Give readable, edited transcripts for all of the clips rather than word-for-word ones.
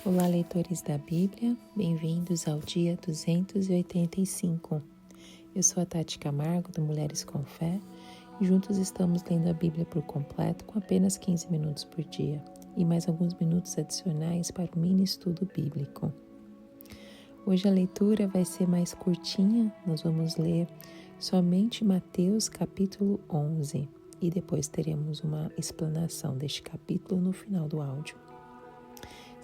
Olá, leitores da Bíblia, bem-vindos ao dia 285. Eu sou a Tati Camargo, do Mulheres com Fé, e juntos estamos lendo a Bíblia por completo com apenas 15 minutos por dia e mais alguns minutos adicionais para o mini estudo bíblico. Hoje a leitura vai ser mais curtinha, nós vamos ler somente Mateus capítulo 11 e depois teremos uma explanação deste capítulo no final do áudio.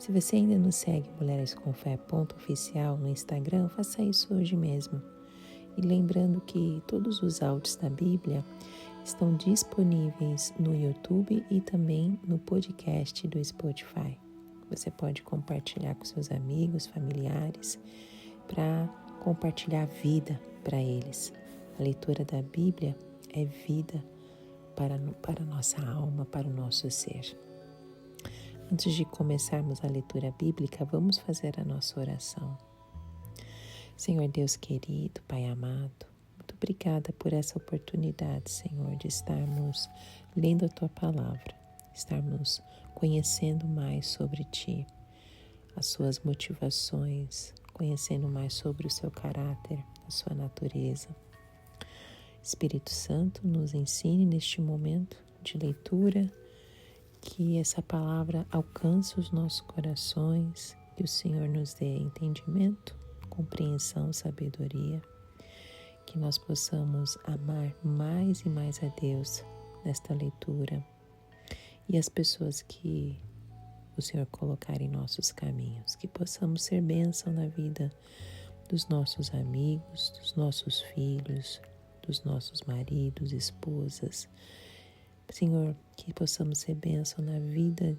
Se você ainda não segue Mulheres com Fé _oficial no Instagram, faça isso hoje mesmo. E lembrando que todos os áudios da Bíblia estão disponíveis no YouTube e também no podcast do Spotify. Você pode compartilhar com seus amigos, familiares, para compartilhar vida para eles. A leitura da Bíblia é vida para a nossa alma, para o nosso ser. Antes de começarmos a leitura bíblica, vamos fazer a nossa oração. Senhor Deus querido, Pai amado, muito obrigada por essa oportunidade, Senhor, de estarmos lendo a Tua Palavra, estarmos conhecendo mais sobre Ti, as Suas motivações, conhecendo mais sobre o Seu caráter, a Sua natureza. Espírito Santo, nos ensine neste momento de leitura, que essa palavra alcance os nossos corações, que o Senhor nos dê entendimento, compreensão, sabedoria, que nós possamos amar mais e mais a Deus nesta leitura e as pessoas que o Senhor colocar em nossos caminhos, que possamos ser bênção na vida dos nossos amigos, dos nossos filhos, dos nossos maridos, esposas. Senhor, que possamos ser bênção na vida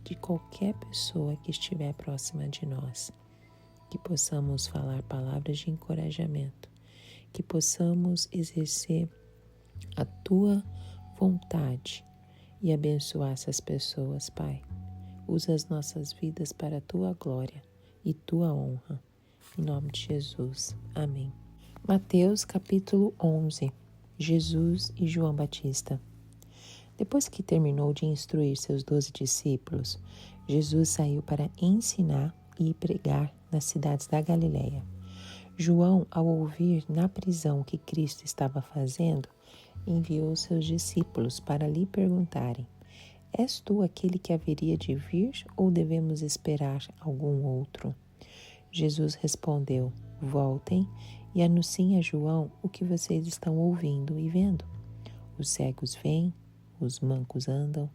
de qualquer pessoa que estiver próxima de nós. Que possamos falar palavras de encorajamento. Que possamos exercer a Tua vontade e abençoar essas pessoas, Pai. Usa as nossas vidas para a Tua glória e Tua honra. Em nome de Jesus. Amém. Mateus capítulo 11. Jesus e João Batista. Depois que terminou de instruir seus 12 discípulos, Jesus saiu para ensinar e pregar nas cidades da Galileia. João, ao ouvir na prisão o que Cristo estava fazendo, enviou seus discípulos para lhe perguntarem: És tu aquele que haveria de vir ou devemos esperar algum outro? Jesus respondeu: Voltem e anunciem a João o que vocês estão ouvindo e vendo. Os cegos veem, os mancos andam,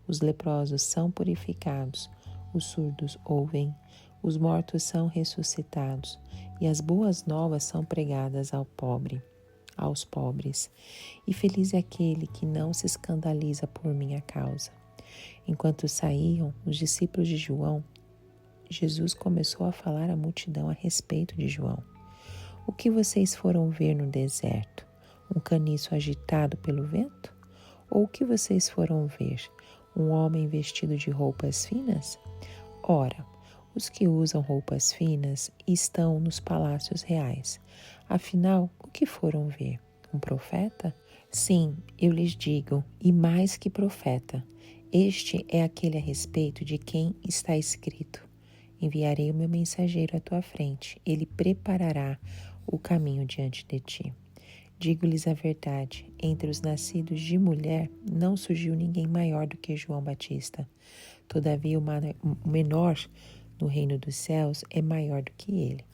os leprosos são purificados, os surdos ouvem, os mortos são ressuscitados e as boas novas são pregadas aos pobres. E feliz é aquele que não se escandaliza por minha causa. Enquanto saíam os discípulos de João, Jesus começou a falar à multidão a respeito de João. O que vocês foram ver no deserto? Um caniço agitado pelo vento? Ou o que vocês foram ver? Um homem vestido de roupas finas? Ora, os que usam roupas finas estão nos palácios reais. Afinal, o que foram ver? Um profeta? Sim, eu lhes digo, e mais que profeta. Este é aquele a respeito de quem está escrito: Enviarei o meu mensageiro à tua frente, ele preparará o caminho diante de ti. Digo-lhes a verdade, entre os nascidos de mulher não surgiu ninguém maior do que João Batista. Todavia o menor no reino dos céus é maior do que ele.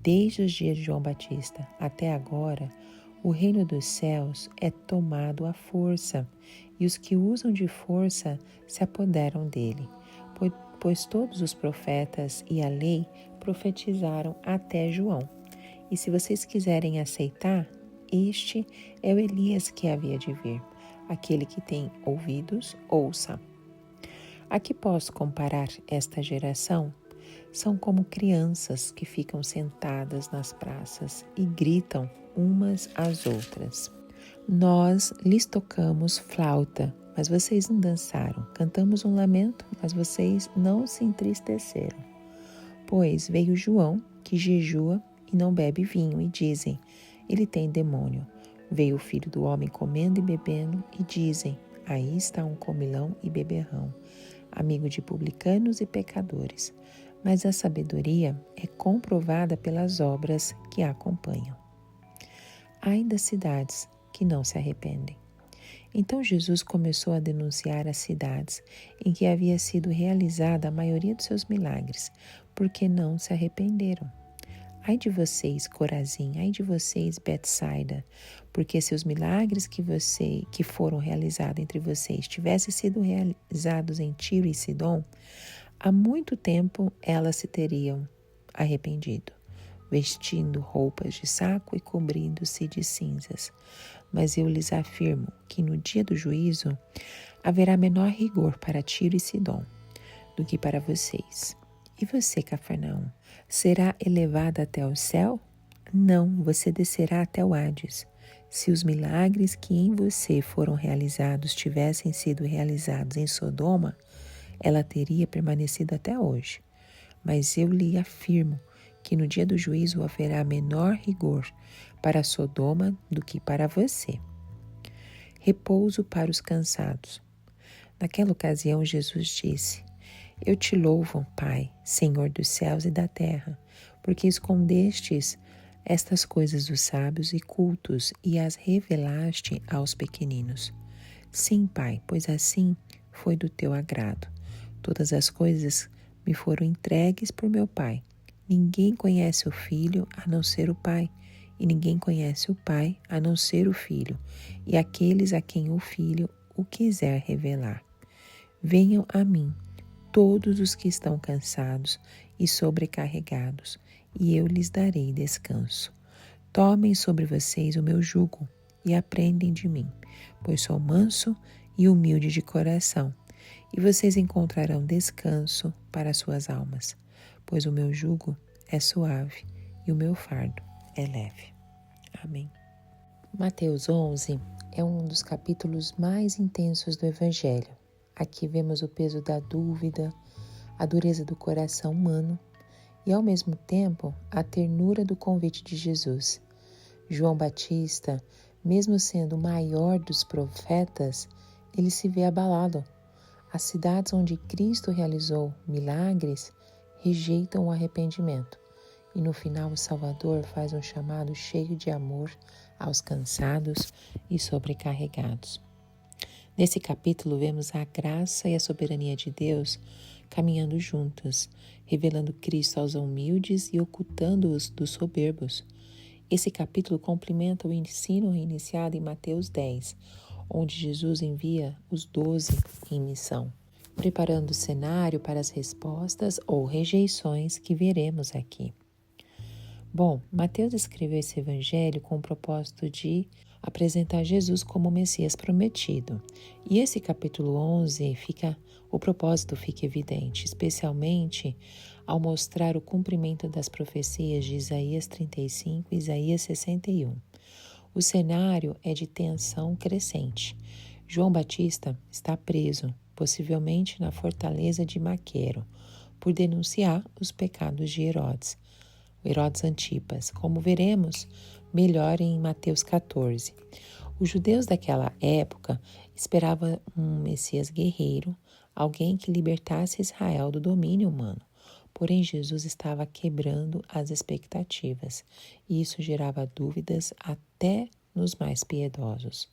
Desde os dias de João Batista até agora, o reino dos céus é tomado à força, e os que usam de força se apoderam dele. Pois todos os profetas e a lei profetizaram até João. E se vocês quiserem aceitar, este é o Elias que havia de vir. Aquele que tem ouvidos, ouça. A que posso comparar esta geração? São como crianças que ficam sentadas nas praças e gritam umas às outras. Nós lhes tocamos flauta, mas vocês não dançaram. Cantamos um lamento, mas vocês não se entristeceram. Pois veio João, que jejua e não bebe vinho, e dizem: ele tem demônio. Veio o Filho do Homem comendo e bebendo, e dizem: aí está um comilão e beberrão, amigo de publicanos e pecadores. mas a sabedoria é comprovada pelas obras que a acompanham. Há ainda cidades que não se arrependem. Então Jesus começou a denunciar as cidades em que havia sido realizada a maioria dos seus milagres, porque não se arrependeram. Ai de vocês, Corazim, ai de vocês, Betsaida, porque se os milagres que foram realizados entre vocês tivessem sido realizados em Tiro e Sidom, há muito tempo elas se teriam arrependido, vestindo roupas de saco e cobrindo-se de cinzas. Mas eu lhes afirmo que no dia do juízo haverá menor rigor para Tiro e Sidom do que para vocês. E você, Cafarnaum, será elevada até o céu? Não, você descerá até o Hades. Se os milagres que em você foram realizados tivessem sido realizados em Sodoma, ela teria permanecido até hoje. Mas eu lhe afirmo que no dia do juízo haverá menor rigor para Sodoma do que para você. Repouso para os cansados. Naquela ocasião, Jesus disse: Eu te louvo, Pai, Senhor dos céus e da terra, porque escondestes estas coisas dos sábios e cultos e as revelaste aos pequeninos. Sim, Pai, pois assim foi do teu agrado. Todas as coisas me foram entregues por meu Pai. Ninguém conhece o Filho a não ser o Pai, e ninguém conhece o Pai a não ser o Filho, e aqueles a quem o Filho o quiser revelar. Venham a mim todos os que estão cansados e sobrecarregados, e eu lhes darei descanso. Tomem sobre vocês o meu jugo e aprendem de mim, pois sou manso e humilde de coração, e vocês encontrarão descanso para suas almas, pois o meu jugo é suave e o meu fardo é leve. Amém. Mateus 11 é um dos capítulos mais intensos do Evangelho. Aqui vemos o peso da dúvida, a dureza do coração humano e, ao mesmo tempo, a ternura do convite de Jesus. João Batista, mesmo sendo o maior dos profetas, ele se vê abalado. As cidades onde Cristo realizou milagres rejeitam o arrependimento. E no final o Salvador faz um chamado cheio de amor aos cansados e sobrecarregados. Nesse capítulo vemos a graça e a soberania de Deus caminhando juntas, revelando Cristo aos humildes e ocultando-os dos soberbos. Esse capítulo complementa o ensino iniciado em Mateus 10, onde Jesus envia os 12 em missão, preparando o cenário para as respostas ou rejeições que veremos aqui. Bom, Mateus escreveu esse evangelho com o propósito de apresentar Jesus como o Messias prometido. E esse capítulo 11 o propósito fica evidente, especialmente ao mostrar o cumprimento das profecias de Isaías 35 e Isaías 61. O cenário é de tensão crescente. João Batista está preso, possivelmente na fortaleza de Maquero, por denunciar os pecados de Herodes Antipas, como veremos melhor em Mateus 14. Os judeus daquela época esperavam um Messias guerreiro, alguém que libertasse Israel do domínio humano. Porém, Jesus estava quebrando as expectativas, e isso gerava dúvidas até nos mais piedosos.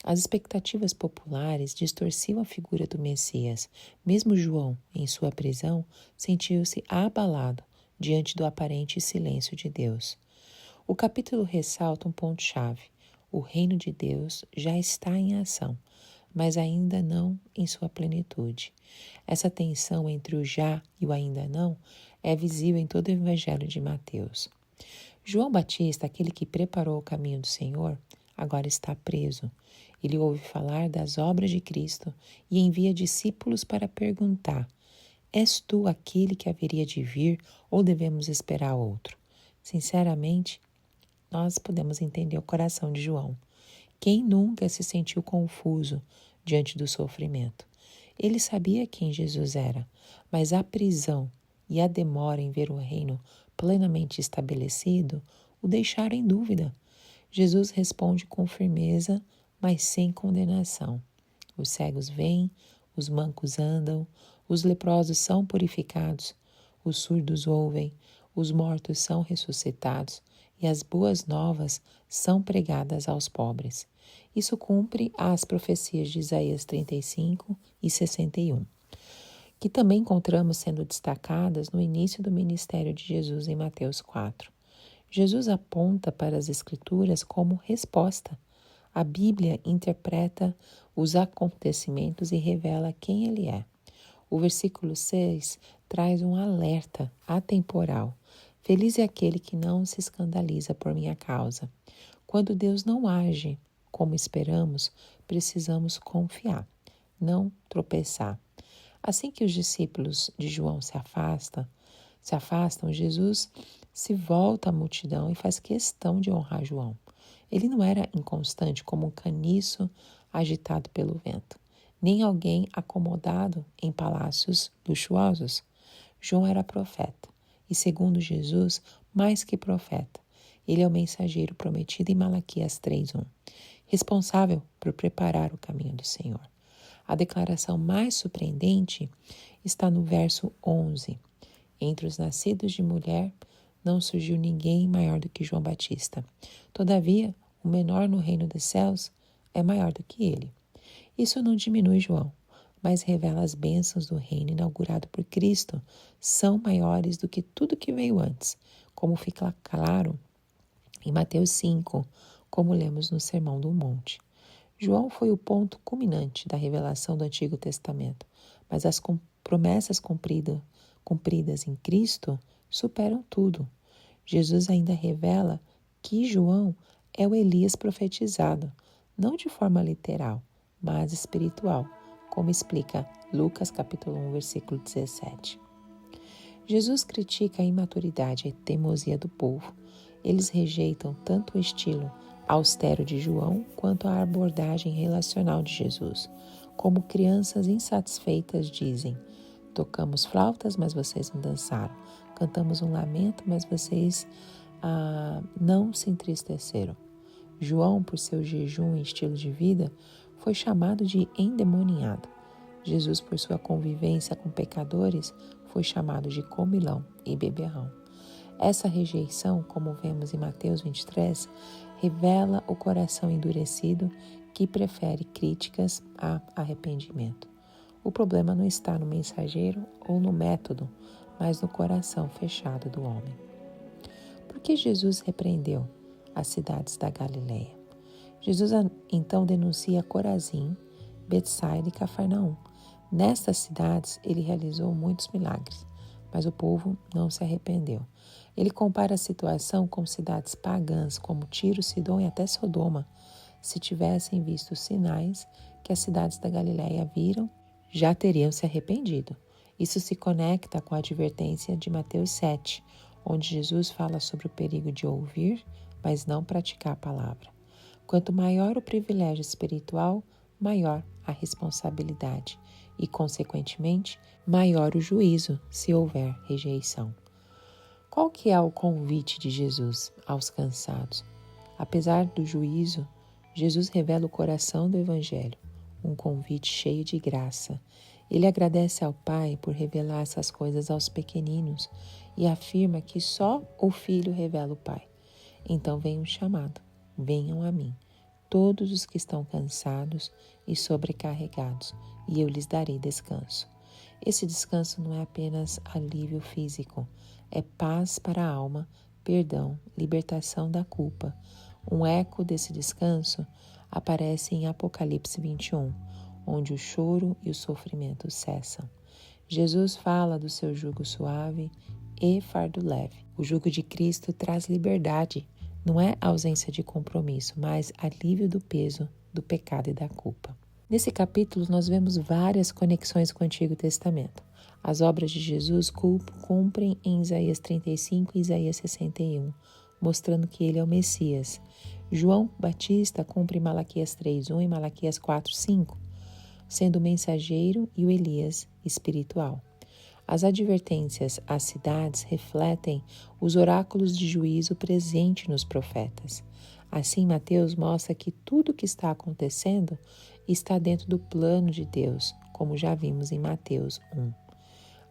As expectativas populares distorciam a figura do Messias. Mesmo João, em sua prisão, sentiu-se abalado diante do aparente silêncio de Deus. O capítulo ressalta um ponto-chave. O reino de Deus já está em ação, mas ainda não em sua plenitude. Essa tensão entre o já e o ainda não é visível em todo o Evangelho de Mateus. João Batista, aquele que preparou o caminho do Senhor, agora está preso. Ele ouve falar das obras de Cristo e envia discípulos para perguntar: És tu aquele que haveria de vir ou devemos esperar outro? Sinceramente, nós podemos entender o coração de João. Quem nunca se sentiu confuso diante do sofrimento? Ele sabia quem Jesus era, mas a prisão e a demora em ver o reino plenamente estabelecido o deixaram em dúvida. Jesus responde com firmeza, mas sem condenação. Os cegos veem, os mancos andam, os leprosos são purificados, os surdos ouvem, os mortos são ressuscitados e as boas novas são pregadas aos pobres. Isso cumpre as profecias de Isaías 35 e 61, que também encontramos sendo destacadas no início do ministério de Jesus em Mateus 4. Jesus aponta para as Escrituras como resposta. A Bíblia interpreta os acontecimentos e revela quem Ele é. O versículo 6 traz um alerta atemporal. Feliz é aquele que não se escandaliza por minha causa. Quando Deus não age como esperamos, precisamos confiar, não tropeçar. Assim que os discípulos de João se afastam, Jesus se volta à multidão e faz questão de honrar João. Ele não era inconstante como um caniço agitado pelo vento, nem alguém acomodado em palácios luxuosos. João era profeta e, segundo Jesus, mais que profeta. Ele é o mensageiro prometido em Malaquias 3:1, responsável por preparar o caminho do Senhor. A declaração mais surpreendente está no verso 11. Entre os nascidos de mulher não surgiu ninguém maior do que João Batista. Todavia, o menor no reino dos céus é maior do que ele. Isso não diminui João, mas revela as bênçãos do reino inaugurado por Cristo são maiores do que tudo que veio antes, como fica claro em Mateus 5, como lemos no Sermão do Monte. João foi o ponto culminante da revelação do Antigo Testamento, mas as promessas cumpridas em Cristo superam tudo. Jesus ainda revela que João é o Elias profetizado, não de forma literal, mas espiritual, como explica Lucas capítulo 1, versículo 17. Jesus critica a imaturidade e a teimosia do povo. Eles rejeitam tanto o estilo austero de João quanto a abordagem relacional de Jesus. Como crianças insatisfeitas dizem: tocamos flautas, mas vocês não dançaram. Cantamos um lamento, mas vocês não se entristeceram. João, por seu jejum e estilo de vida, foi chamado de endemoniado. Jesus, por sua convivência com pecadores, foi chamado de comilão e beberrão. Essa rejeição, como vemos em Mateus 23, revela o coração endurecido que prefere críticas a arrependimento. O problema não está no mensageiro ou no método, mas no coração fechado do homem. Por que Jesus repreendeu as cidades da Galileia? Jesus então denuncia Corazim, Betsaida e Cafarnaum. Nestas cidades ele realizou muitos milagres, mas o povo não se arrependeu. Ele compara a situação com cidades pagãs como Tiro, Sidom e até Sodoma. Se tivessem visto os sinais que as cidades da Galileia viram, já teriam se arrependido. Isso se conecta com a advertência de Mateus 7, onde Jesus fala sobre o perigo de ouvir, mas não praticar a palavra. Quanto maior o privilégio espiritual, maior a responsabilidade e, consequentemente, maior o juízo se houver rejeição. Qual que é o convite de Jesus aos cansados? Apesar do juízo, Jesus revela o coração do Evangelho, um convite cheio de graça. Ele agradece ao Pai por revelar essas coisas aos pequeninos e afirma que só o Filho revela o Pai. Então vem um chamado: venham a mim, todos os que estão cansados e sobrecarregados, e eu lhes darei descanso. Esse descanso não é apenas alívio físico, é paz para a alma, perdão, libertação da culpa. Um eco desse descanso aparece em Apocalipse 21, onde o choro e o sofrimento cessam. Jesus fala do seu jugo suave e fardo leve. O jugo de Cristo traz liberdade, não é ausência de compromisso, mas alívio do peso, do pecado e da culpa. Nesse capítulo, nós vemos várias conexões com o Antigo Testamento. As obras de Jesus cumprem em Isaías 35 e Isaías 61, mostrando que ele é o Messias. João Batista cumpre Malaquias 3:1 e Malaquias 4:5, sendo o mensageiro e o Elias espiritual. As advertências às cidades refletem os oráculos de juízo presentes nos profetas. Assim, Mateus mostra que tudo o que está acontecendo está dentro do plano de Deus, como já vimos em Mateus 1.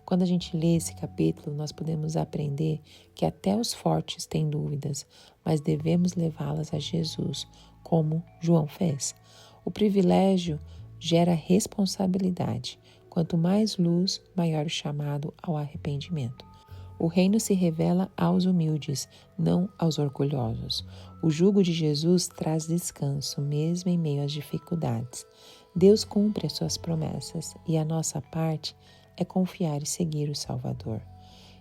Quando a gente lê esse capítulo, nós podemos aprender que até os fortes têm dúvidas, mas devemos levá-las a Jesus, como João fez. O privilégio gera responsabilidade. Quanto mais luz, maior o chamado ao arrependimento. O reino se revela aos humildes, não aos orgulhosos. O jugo de Jesus traz descanso, mesmo em meio às dificuldades. Deus cumpre as suas promessas e a nossa parte é confiar e seguir o Salvador.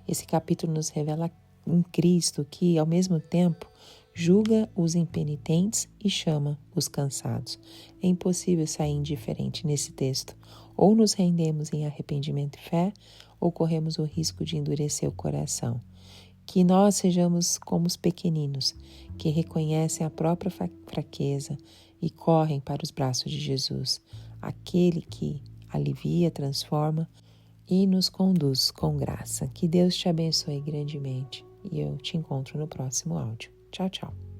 Esse capítulo nos revela um Cristo que, ao mesmo tempo, julga os impenitentes e chama os cansados. É impossível sair indiferente nesse texto. Ou nos rendemos em arrependimento e fé, ou corremos o risco de endurecer o coração. Que nós sejamos como os pequeninos, que reconhecem a própria fraqueza e correm para os braços de Jesus, aquele que alivia, transforma e nos conduz com graça. Que Deus te abençoe grandemente e eu te encontro no próximo áudio. Tchau, tchau.